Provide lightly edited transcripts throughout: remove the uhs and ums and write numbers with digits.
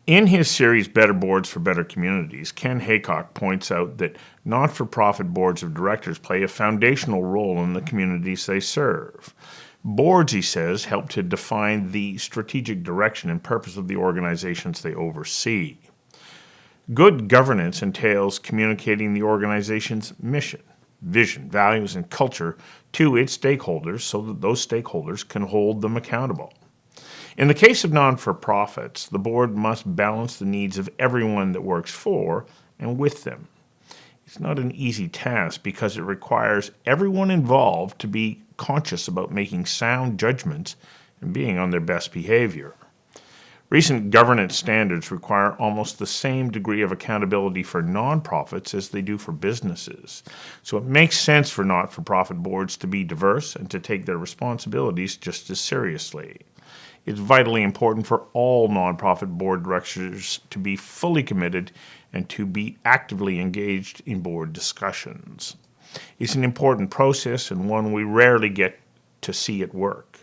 In his series, Better Boards for Better Communities, Ken Haycock points out that not-for-profit boards of directors play a foundational role in the communities they serve. Boards, he says, help to define the strategic direction and purpose of the organizations they oversee. Good governance entails communicating the organization's mission, vision, values, and culture to its stakeholders so that those stakeholders can hold them accountable. In the case of non-for-profits, the board must balance the needs of everyone that works for and with them. It's not an easy task because it requires everyone involved to be conscious about making sound judgments and being on their best behavior. Recent governance standards require almost the same degree of accountability for nonprofits as they do for businesses. So it makes sense for not-for-profit boards to be diverse and to take their responsibilities just as seriously. It's vitally important for all nonprofit board directors to be fully committed and to be actively engaged in board discussions. It's an important process and one we rarely get to see at work.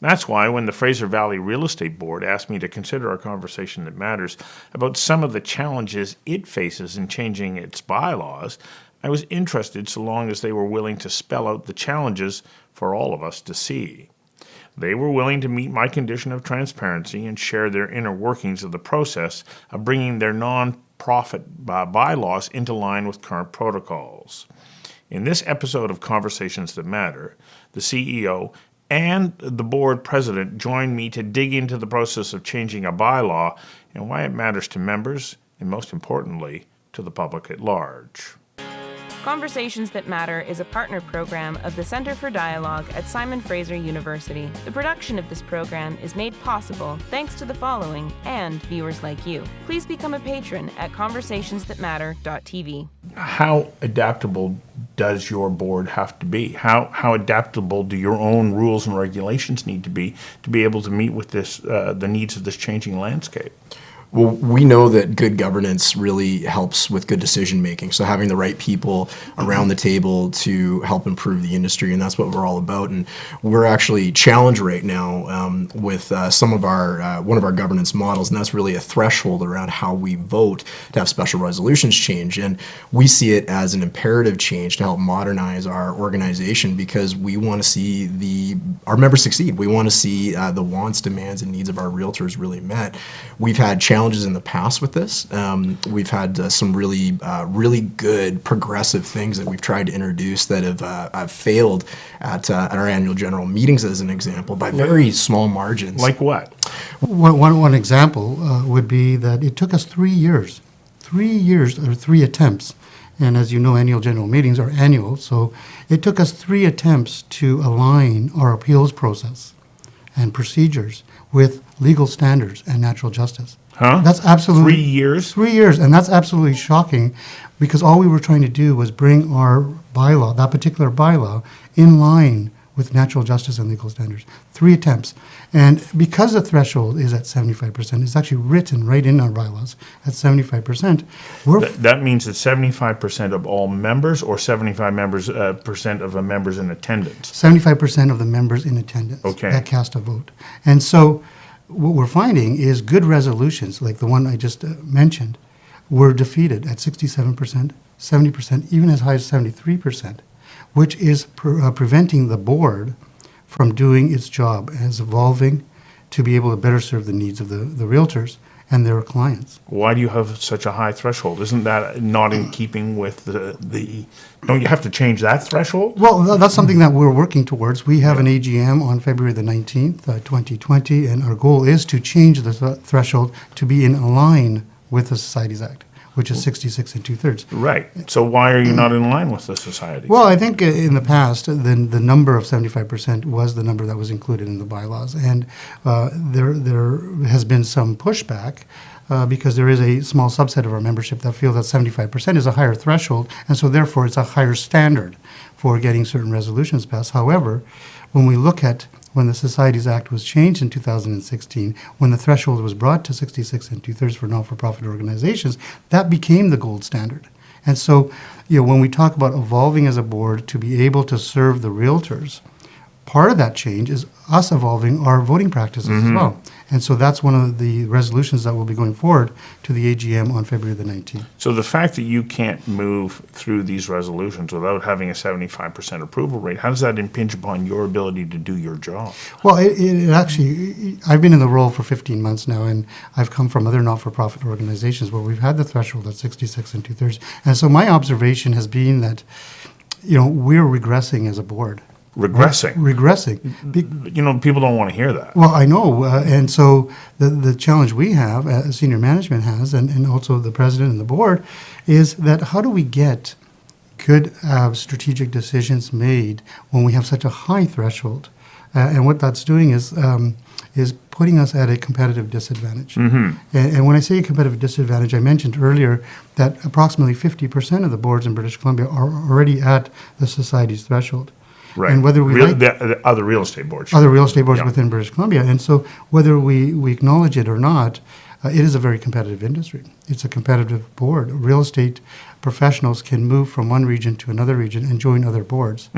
That's why when the Fraser Valley Real Estate Board asked me to consider a conversation that matters about some of the challenges it faces in changing its bylaws, I was interested so long as they were willing to spell out the challenges for all of us to see. They were willing to meet my condition of transparency and share their inner workings of the process of bringing their non-profit bylaws into line with current protocols. In this episode of Conversations That Matter, the CEO and the board president joined me to dig into the process of changing a bylaw and why it matters to members and, most importantly, to the public at large. Conversations That Matter is a partner program of the Center for Dialogue at Simon Fraser University. The production of this program is made possible thanks to the following and viewers like you. Please become a patron at conversationsthatmatter.tv. How adaptable does your board have to be? How adaptable do your own rules and regulations need to be able to meet with this the needs of this changing landscape? Well, we know that good governance really helps with good decision making. So having the right people around the table to help improve the industry, and that's what we're all about. And we're actually challenged right now with some of our one of our governance models, and that's really a threshold around how we vote to have special resolutions change. And we see it as an imperative change to help modernize our organization because we want to see our members succeed. We want to see the wants, demands, and needs of our realtors really met. We've had challenges in the past with this. We've had some really good progressive things that we've tried to introduce that have failed at our annual general meetings, as an example, by very small margins. Like what? One example would be that it took us 3 years or 3 attempts. And as you know, annual general meetings are annual, so it took us 3 attempts to align our appeals process and procedures with legal standards and natural justice. Huh? That's absolutely 3 years? 3 years, and that's absolutely shocking because all we were trying to do was bring our bylaw, that particular bylaw, in line with natural justice and legal standards. 3 attempts. And because the threshold is at 75%, it's actually written right in our bylaws at 75%. That means that 75% of all members or 75% of the members in attendance? 75% of the members in attendance that cast a vote. And so what we're finding is good resolutions, like the one I just mentioned, were defeated at 67%, 70%, even as high as 73%, which is preventing the board from doing its job as evolving to be able to better serve the needs of the realtors and their clients. Why do you have such a high threshold? Isn't that not in keeping with the don't you have to change that threshold? Well, that's something that we're working towards. We have an AGM on February the 19th, 2020, and our goal is to change the threshold to be in line with the Societies Act, which is 66 2/3. Right. So why are you not in line with the society? Well, I think in the past, the number of 75% was the number that was included in the bylaws. And there has been some pushback because there is a small subset of our membership that feel that 75% is a higher threshold, and so therefore it's a higher standard for getting certain resolutions passed. However, when we look at when the Societies Act was changed in 2016, when the threshold was brought to 66 2/3 for not-for-profit organizations, that became the gold standard. And so, when we talk about evolving as a board to be able to serve the realtors, part of that change is us evolving our voting practices as well. And so that's one of the resolutions that will be going forward to the AGM on February the 19th. So the fact that you can't move through these resolutions without having a 75% approval rate, how does that impinge upon your ability to do your job? Well, it actually, I've been in the role for 15 months now, and I've come from other not-for-profit organizations where we've had the threshold at 66 2/3. And so my observation has been that, we're regressing as a board. Regressing? Regressing. People don't want to hear that. Well, I know. And so the challenge we have, senior management has, and also the president and the board, is that how do we get good strategic decisions made when we have such a high threshold? And what that's doing is putting us at a competitive disadvantage. And when I say a competitive disadvantage, I mentioned earlier that approximately 50% of the boards in British Columbia are already at the society's threshold. Right. And whether we the other real estate boards. Other real estate boards within British Columbia. And so whether we acknowledge it or not, it is a very competitive industry. It's a competitive board. Real estate professionals can move from one region to another region and join other boards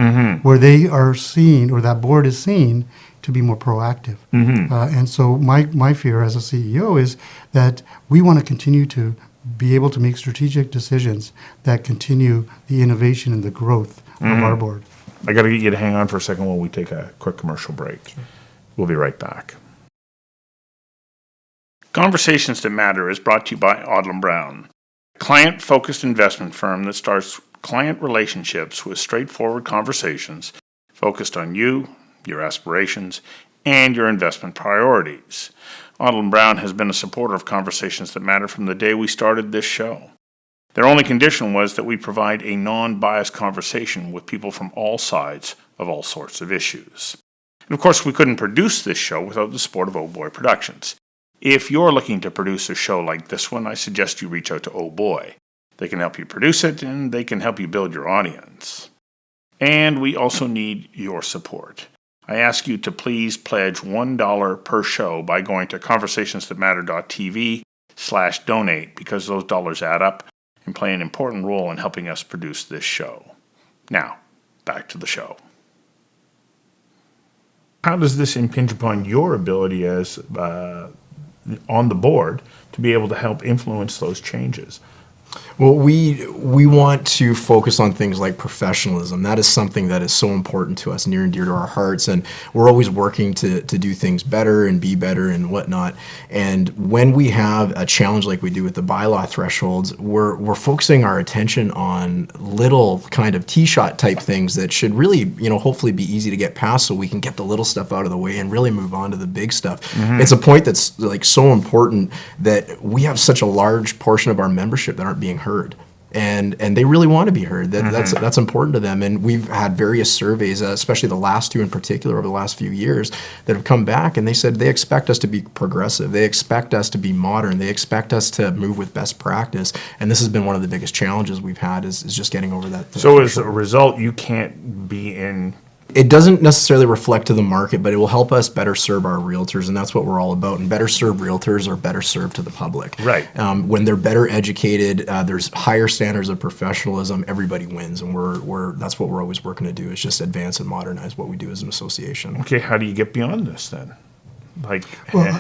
where they are seen, or that board is seen, to be more proactive. And so my fear as a CEO is that we want to continue to be able to make strategic decisions that continue the innovation and the growth of our board. I got to get you to hang on for a second while we take a quick commercial break. Sure. We'll be right back. Conversations That Matter is brought to you by Odlum Brown, a client-focused investment firm that starts client relationships with straightforward conversations focused on you, your aspirations, and your investment priorities. Odlum Brown has been a supporter of Conversations That Matter from the day we started this show. Their only condition was that we provide a non-biased conversation with people from all sides of all sorts of issues. And of course, we couldn't produce this show without the support of Oh Boy Productions. If you're looking to produce a show like this one, I suggest you reach out to Oh Boy. They can help you produce it, and they can help you build your audience. And we also need your support. I ask you to please pledge $1 per show by going to conversationsthatmatter.tv/donate, because those dollars add up and play an important role in helping us produce this show. Now, back to the show. How does this impinge upon your ability as on the board to be able to help influence those changes? Well, we want to focus on things like professionalism. That is something that is so important to us, near and dear to our hearts, and we're always working to do things better and be better and whatnot. And when we have a challenge like we do with the bylaw thresholds, we're focusing our attention on little kind of tee-shot type things that should really, hopefully be easy to get past, so we can get the little stuff out of the way and really move on to the big stuff. It's a point that's like so important that we have such a large portion of our membership that aren't being heard, and they really want to be heard. That's important to them. And we've had various surveys, especially the last two in particular over the last few years, that have come back, and they said they expect us to be progressive, they expect us to be modern, they expect us to move with best practice. And this has been one of the biggest challenges we've had is just getting over that. So as a result, you can't be in. It doesn't necessarily reflect to the market, but it will help us better serve our realtors, and that's what we're all about. And better served realtors are better served to the public. Right. When they're better educated, there's higher standards of professionalism. Everybody wins, and that's what we're always working to do, is just advance and modernize what we do as an association. Okay, how do you get beyond this then? Well,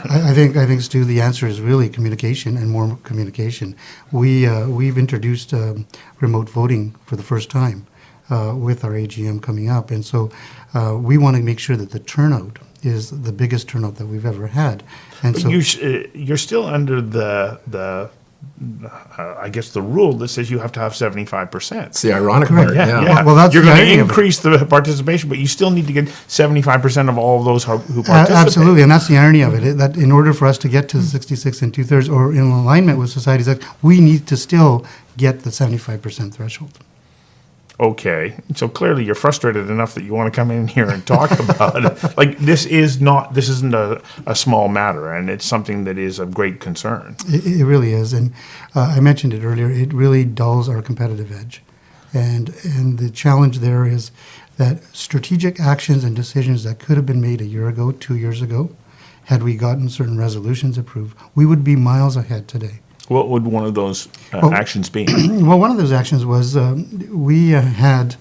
I think, Stu, the answer is really communication and more communication. We've introduced remote voting for the first time. With our AGM coming up. And so we want to make sure that the turnout is the biggest turnout that we've ever had. And but so you're still under the I guess the rule that says you have to have 75%. It's the ironic part. Yeah. Well, that's you're going to increase the participation, but you still need to get 75% of all of those who participate. Absolutely, and that's the irony of it, that in order for us to get to the 66 2/3 or in alignment with Society's Act, we need to still get the 75% threshold. Okay, so clearly you're frustrated enough that you want to come in here and talk about it. Like, this isn't a small matter, and it's something that is of great concern. It really is, and I mentioned it earlier, it really dulls our competitive edge. And the challenge there is that strategic actions and decisions that could have been made a year ago, 2 years ago, had we gotten certain resolutions approved, we would be miles ahead today. What would one of those actions be? Well, one of those actions was we had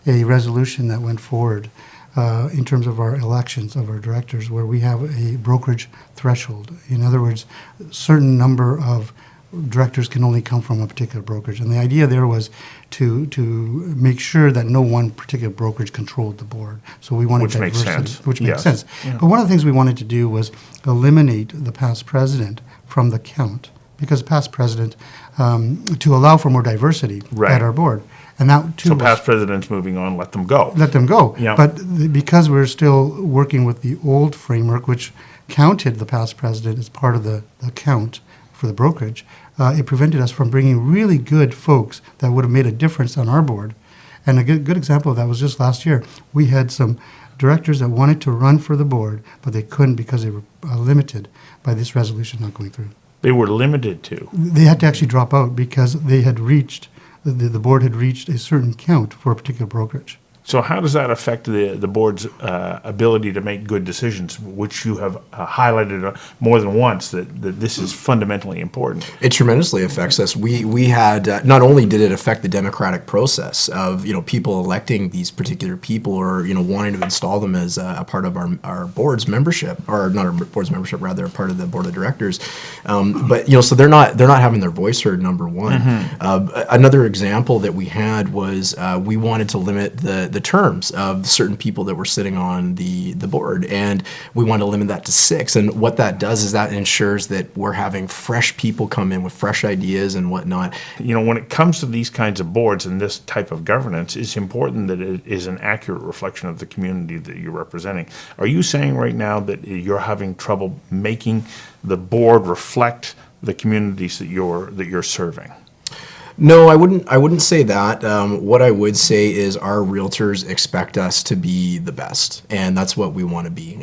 a resolution that went forward in terms of our elections of our directors, where we have a brokerage threshold. In other words, a certain number of directors can only come from a particular brokerage. And the idea there was to make sure that no one particular brokerage controlled the board. So we wanted Which makes diversity, sense. which makes Yes. sense. Yeah. But one of the things we wanted to do was eliminate the past president from the count, because past president, to allow for more diversity Right. at our board. And that too So was- past presidents moving on, let them go. let them go. Yeah. But because we're still working with the old framework, which counted the past president as part of the count for the brokerage, it prevented us from bringing really good folks that would have made a difference on our board. And a good example of that was just last year. We had some directors that wanted to run for the board, but they couldn't because they were limited by this resolution not going through. They were limited to. They had to actually drop out because they had reached, the board had reached a certain count for a particular brokerage. So how does that affect the board's ability to make good decisions, which you have highlighted more than once that this is fundamentally important? It tremendously affects us. We had not only did it affect the democratic process of people electing these particular people or wanting to install them as a part of our board's membership, or not our board's membership, rather a part of the board of directors. But so they're not having their voice heard. Number one. Another example that we had was we wanted to limit the terms of certain people that were sitting on the board, and we want to limit that to 6. And what that does is that ensures that we're having fresh people come in with fresh ideas and whatnot. When it comes to these kinds of boards and this type of governance, it's important that it is an accurate reflection of the community that you're representing. Are you saying right now that you're having trouble making the board reflect the communities that you're serving? No, I wouldn't say that. What I would say is our realtors expect us to be the best, and that's what we want to be.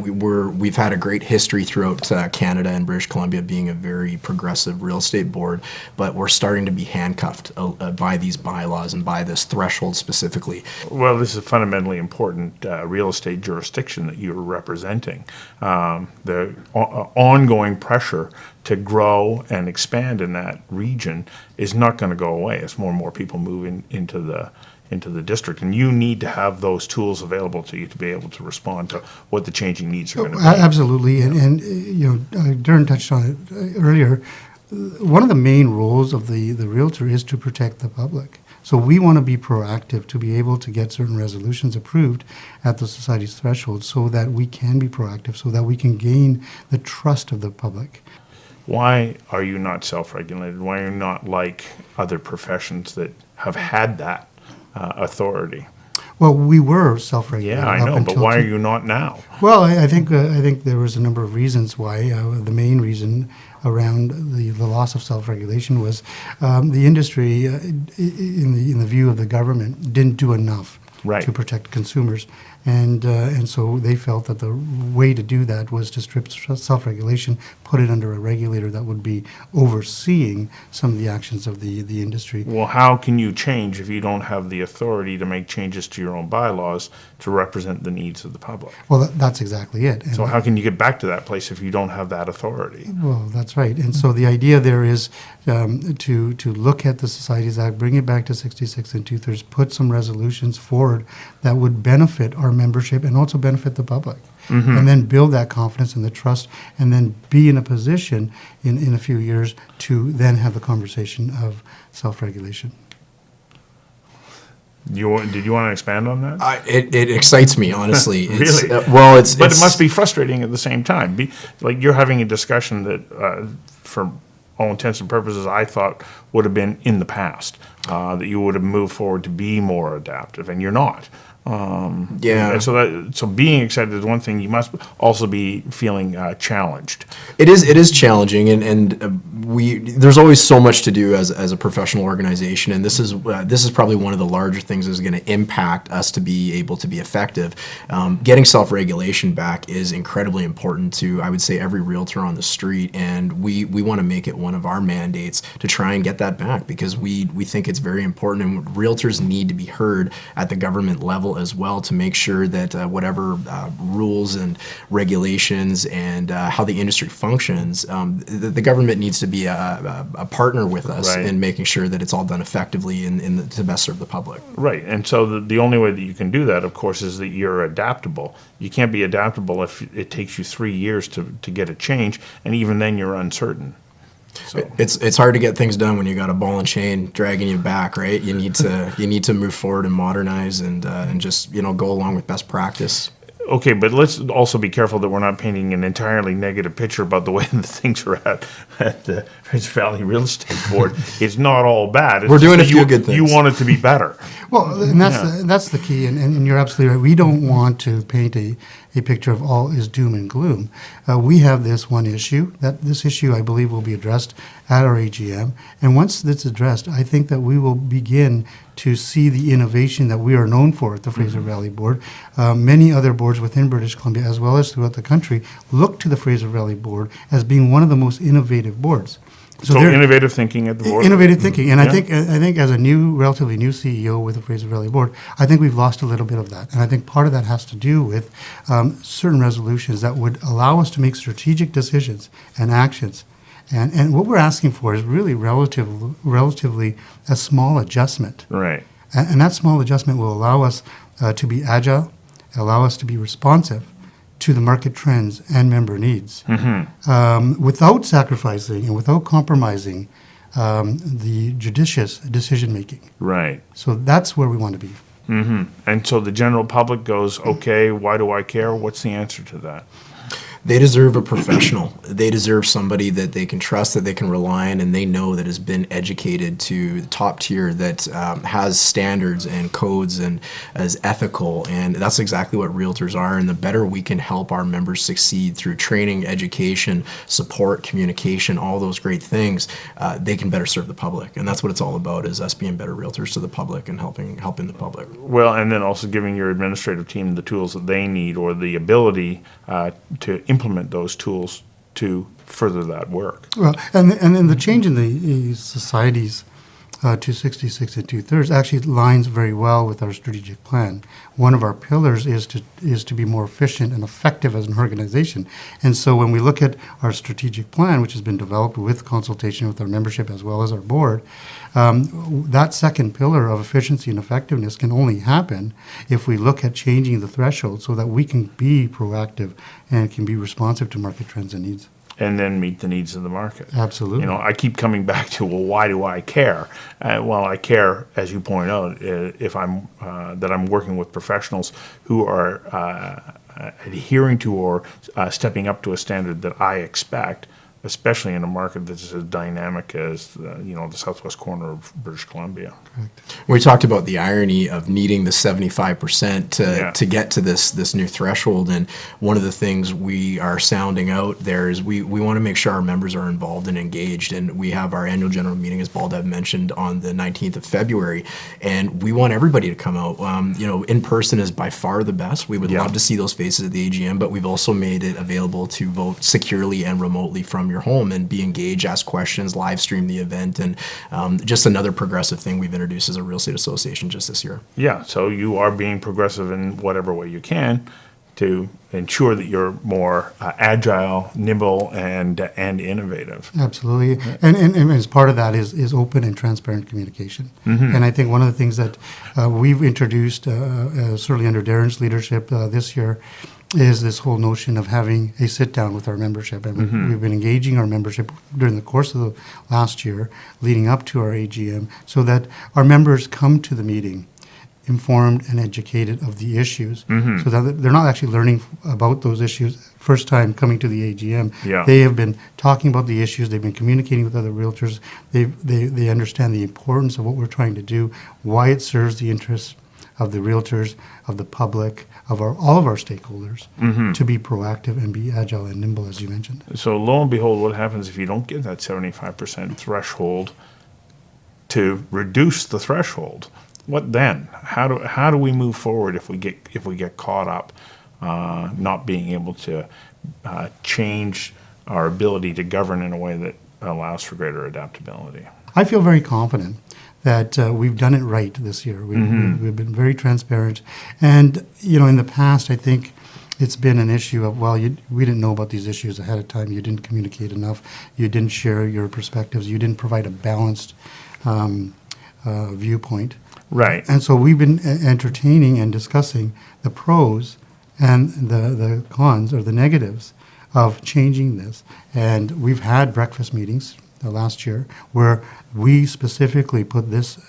We've had a great history throughout Canada and British Columbia being a very progressive real estate board, but we're starting to be handcuffed by these bylaws and by this threshold specifically. Well, this is a fundamentally important real estate jurisdiction that you're representing. The ongoing pressure to grow and expand in that region is not going to go away as more and more people move into the district, and you need to have those tools available to you to be able to respond to what the changing needs are going to be. Absolutely, and Darren touched on it earlier. One of the main roles of the realtor is to protect the public. So we want to be proactive to be able to get certain resolutions approved at the society's threshold so that we can be proactive, so that we can gain the trust of the public. Why are you not self-regulated? Why are you not like other professions that have had that authority? Well, we were self-regulated. Yeah, I know, but why are you not now? Well, I think there was a number of reasons why. The main reason around the loss of self-regulation was the industry, in the view of the government, didn't do enough to protect consumers. And so they felt that the way to do that was to strip self-regulation, put it under a regulator that would be overseeing some of the actions of the industry. Well, how can you change if you don't have the authority to make changes to your own bylaws to represent the needs of the public? Well, that's exactly it. And so how can you get back to that place if you don't have that authority? Well, that's right. And so the idea there is to look at the Societies Act, bring it back to 66 2/3, put some resolutions forward that would benefit our membership and also benefit the public. And then build that confidence and the trust, and then be in a position in a few years to then have the conversation of self-regulation. Did you want to expand on that? It excites me, honestly. Really? But it must be frustrating at the same time. Like you're having a discussion that, for all intents and purposes, I thought would have been in the past, that you would have moved forward to be more adaptive, and you're not. And so being excited is one thing. You must also be feeling challenged. It is challenging, and there's always so much to do as a professional organization, and this is probably one of the larger things that's going to impact us to be able to be effective. Getting self-regulation back is incredibly important to, I would say, every realtor on the street, and we want to make it one of our mandates to try and get that back, because we think it's very important, and realtors need to be heard at the government level as well, to make sure that whatever rules and regulations and how the industry functions, the government needs to be be a partner with us Right. in making sure that it's all done effectively and to best serve the public. Right, and so the only way that you can do that, of course, is that you're adaptable. You can't be adaptable if it takes you 3 years to get a change, and even then you're uncertain. So. It's hard to get things done when you got a ball and chain dragging you back, right? You need to move forward and modernize and just go along with best practice. Okay, but let's also be careful that we're not painting an entirely negative picture about the way that things are at the Fraser Valley Real Estate Board. It's not all bad. It's We're doing just a few that good things. You want it to be better. Well, and that's the key, and you're absolutely right. We don't want to paint a picture of all is doom and gloom. We have this one issue. This issue, I believe, will be addressed at our AGM. And once that's addressed, I think that we will begin to see the innovation that we are known for at the Fraser Valley Board. Many other boards within British Columbia, as well as throughout the country, look to the Fraser Valley Board as being one of the most innovative boards. So innovative thinking at the board. Innovative thinking, and Yeah. I think as a relatively new CEO with the Fraser Valley Board, I think we've lost a little bit of that, and I think part of that has to do with certain resolutions that would allow us to make strategic decisions and actions, and what we're asking for is really relatively a small adjustment, Right. and that small adjustment will allow us to be agile, allow us to be responsive to the market trends and member needs, without sacrificing and without compromising the judicious decision-making. Right. So that's where we want to be. And so the general public goes, okay, why do I care? What's the answer to that? They deserve a professional. They deserve somebody that they can trust, that they can rely on, and they know that has been educated to the top tier, that has standards and codes and is ethical. And that's exactly what realtors are. And the better we can help our members succeed through training, education, support, communication, all those great things, they can better serve the public. And that's what it's all about, is us being better realtors to the public and helping the public. Well, and then also giving your administrative team the tools that they need, or the ability to implement those tools to further that work. Well, and then the change in the societies to 66 and 2/3 actually lines very well with our strategic plan. One of our pillars is to be more efficient and effective as an organization. And so when we look at our strategic plan, which has been developed with consultation with our membership as well as our board, that second pillar of efficiency and effectiveness can only happen if we look at changing the threshold so that we can be proactive and can be responsive to market trends and needs. And then meet the needs of the market. Absolutely. I keep coming back to, well, why do I care? Well, I care, as you point out, if I'm that I'm working with professionals who are adhering to or stepping up to a standard that I expect, especially in a market that's as dynamic as the southwest corner of British Columbia. We talked about the irony of needing the 75% to get to this new threshold, and one of the things we are sounding out there is we want to make sure our members are involved and engaged, and we have our annual general meeting, as Baldev mentioned, on the 19th of February, and we want everybody to come out. In person is by far the best. We would love to see those faces at the AGM, but we've also made it available to vote securely and remotely from your home and be engaged, ask questions, live stream the event, and just another progressive thing we've introduced as a real estate association just this year. Yeah, so you are being progressive in whatever way you can to ensure that you're more agile, nimble, and innovative. Absolutely. And as part of that is open and transparent communication. And I think one of the things that we've introduced, certainly under Darren's leadership this year, is this whole notion of having a sit-down with our membership. And we've been engaging our membership during the course of the last year, leading up to our AGM, so that our members come to the meeting informed and educated of the issues, so that they're not actually learning about those issues first time coming to the AGM. Yeah. They have been talking about the issues, they've been communicating with other realtors, they understand the importance of what we're trying to do, why it serves the interests of the realtors, of the public, of all of our stakeholders, to be proactive and be agile and nimble, as you mentioned. So lo and behold, what happens if you don't get that 75% threshold to reduce the threshold? What then? How do we move forward if we get caught up not being able to change our ability to govern in a way that allows for greater adaptability? I feel very confident that we've done it right this year. We've been very transparent. And, in the past, I think it's been an issue of, well, we didn't know about these issues ahead of time. You didn't communicate enough. You didn't share your perspectives. You didn't provide a balanced viewpoint. Right. And so we've been entertaining and discussing the pros and the cons or the negatives of changing this. And we've had breakfast meetings last year where we specifically put this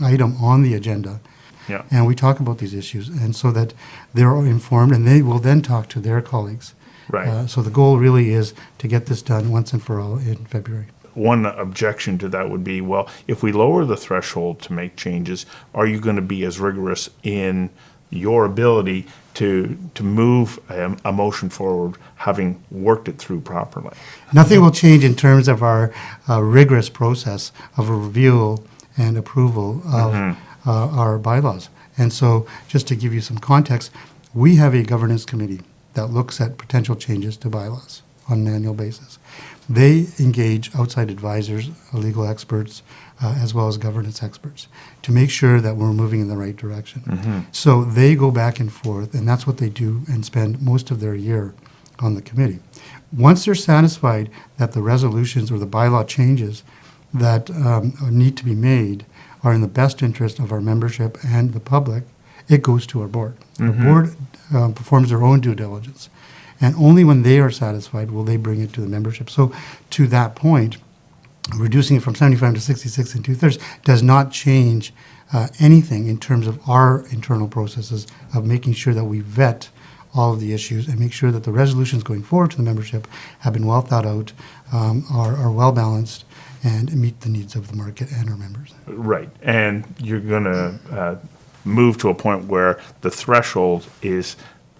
item on the agenda. Yeah. And we talk about these issues, and so that they're informed, and they will then talk to their colleagues. Right. So the goal really is to get this done once and for all in February. One objection to that would be, well, if we lower the threshold to make changes, are you going to be as rigorous in your ability to move a motion forward, having worked it through properly? Nothing will change in terms of our rigorous process of a review and approval of our bylaws. And so, just to give you some context, we have a governance committee that looks at potential changes to bylaws on an annual basis. They engage outside advisors, legal experts, as well as governance experts to make sure that we're moving in the right direction. So they go back and forth, and that's what they do and spend most of their year on the committee. Once they're satisfied that the resolutions or the bylaw changes that need to be made are in the best interest of our membership and the public, it goes to our board. The board performs their own due diligence. And only when they are satisfied will they bring it to the membership. So to that point, reducing it from 75 to 66 and 2/3 does not change anything in terms of our internal processes of making sure that we vet all of the issues and make sure that the resolutions going forward to the membership have been well thought out, are well balanced, and meet the needs of the market and our members. Right. And you're going to move to a point where the threshold is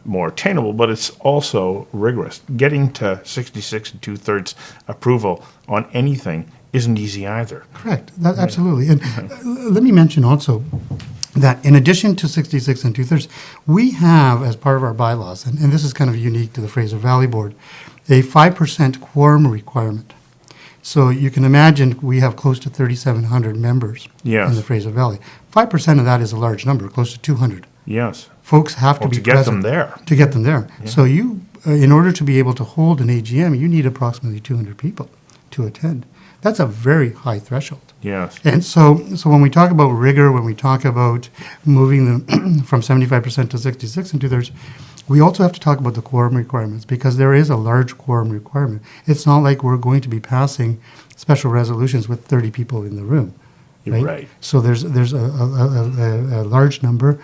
more attainable, but it's also rigorous. Getting to 66 and 2/3 approval on anything isn't easy either. Correct. Absolutely. And let me mention also that in addition to 66 and 2/3, we have, as part of our bylaws, and this is kind of unique to the Fraser Valley Board, a 5% quorum requirement. So you can imagine we have close to 3,700 members Yes. in the Fraser Valley. 5% of that is a large number, close to 200. Yes. Folks have to Well, be to get present. them there. To get them there. So you, in order to be able to hold an AGM, you need approximately 200 people to attend. That's a very high threshold. Yes. And so when we talk about rigor, when we talk about moving them from 75% to 66 and 2/3, we also have to talk about the quorum requirements, because there is a large quorum requirement. It's not like we're going to be passing special resolutions with 30 people in the room. Right. So there's a large number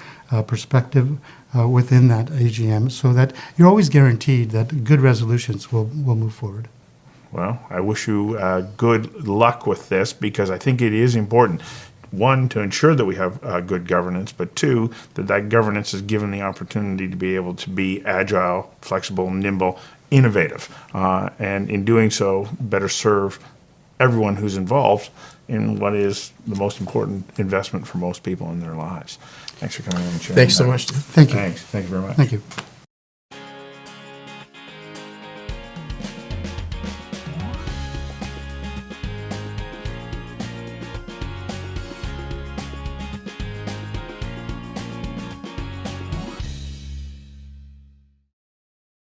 perspective within that AGM, so that you're always guaranteed that good resolutions will move forward. Well, I wish you good luck with this, because I think it is important. One, to ensure that we have good governance, but two, that governance is given the opportunity to be able to be agile, flexible, nimble, innovative, and in doing so, better serve everyone who's involved in what is the most important investment for most people in their lives. Thanks for coming in and sharing. Thanks so that. much. Thank you. Thanks. Thank you very much. Thank you.